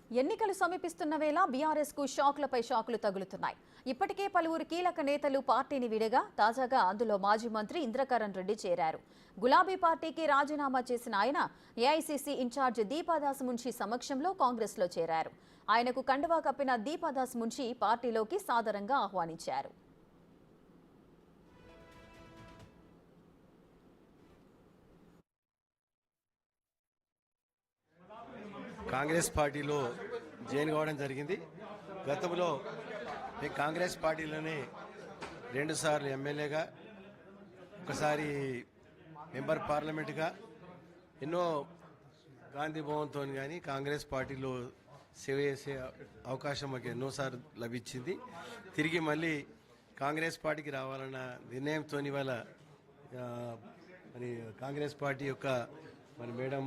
ఎన్నికలు సమీపిస్తున్న వేళ బీఆర్ఎస్ కు షాక్లపై షాకులు తగులుతున్నాయి. ఇప్పటికే పలువురు కీలక నేతలు పార్టీని విడగా తాజాగా అందులో మాజీ మంత్రి ఇంద్రకరణ్ రెడ్డి చేరారు. గులాబీ పార్టీకి రాజీనామా చేసిన ఆయన ఏఐసీసీ ఇన్ఛార్జ్ దీపాదాస్ మున్షి సమక్షంలో కాంగ్రెస్ లో చేరారు. ఆయనకు కండువా కప్పిన దీపాదాస్ మున్షి పార్టీలోకి సాదరంగా ఆహ్వానించారు. కాంగ్రెస్ పార్టీలో జాయిన్ కావడం జరిగింది. గతంలో నేను కాంగ్రెస్ పార్టీలోనే 2 సార్లు ఎమ్మెల్యేగా, ఒకసారి మెంబర్ పార్లమెంటుగా, ఎన్నో గాంధీ భవన్తో కానీ కాంగ్రెస్ పార్టీలో సేవ చేసే అవకాశం మాకు ఎన్నోసార్లు లభించింది. తిరిగి మళ్ళీ కాంగ్రెస్ పార్టీకి రావాలన్న నిర్ణయంతో ఇవాళ మరి కాంగ్రెస్ పార్టీ యొక్క మరి మేడం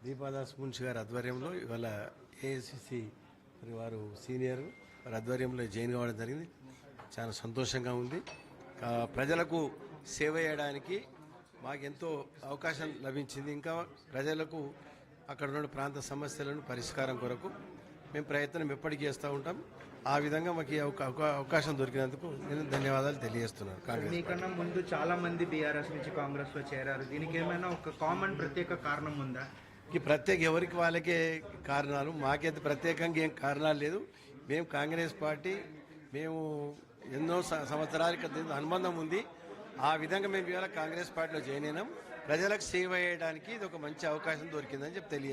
దీపాదాస్ మున్షి గారి ఆధ్వర్యంలో ఇవాళ ఏఐసిసి మరి వారు సీనియర్ వారి ఆధ్వర్యంలో జాయిన్ కావడం జరిగింది. చాలా సంతోషంగా ఉంది. ప్రజలకు సేవ చేయడానికి మాకెంతో అవకాశం లభించింది. ఇంకా ప్రజలకు అక్కడ ఉన్న ప్రాంత సమస్యలను పరిష్కారం కొరకు మేము ప్రయత్నం ఎప్పటికీ చేస్తూ ఉంటాం. ఆ విధంగా మాకు అవకాశం దొరికినందుకు నేను ధన్యవాదాలు తెలియజేస్తున్నాను. కాంగ్రెస్ మీకన్నా ముందు చాలా మంది బీఆర్ఎస్ నుంచి కాంగ్రెస్ లో చేరారు. దీనికి ఏమైనా ఒక కామన్ ప్రత్యేక కారణం ఉందా? ప్రత్యేక ఎవరికి వాళ్ళకే కారణాలు, మాకైతే ప్రత్యేకంగా ఏం కారణాలు లేదు. మేము కాంగ్రెస్ పార్టీ మేము ఎన్నో సంవత్సరాలకి అనుబంధం ఉంది. ఆ విధంగా మేము ఇవాళ కాంగ్రెస్ పార్టీలో జాయిన్ అయినాం. ప్రజలకు సేవ చేయడానికి ఇది ఒక మంచి అవకాశం దొరికిందని చెప్పి తెలియదు.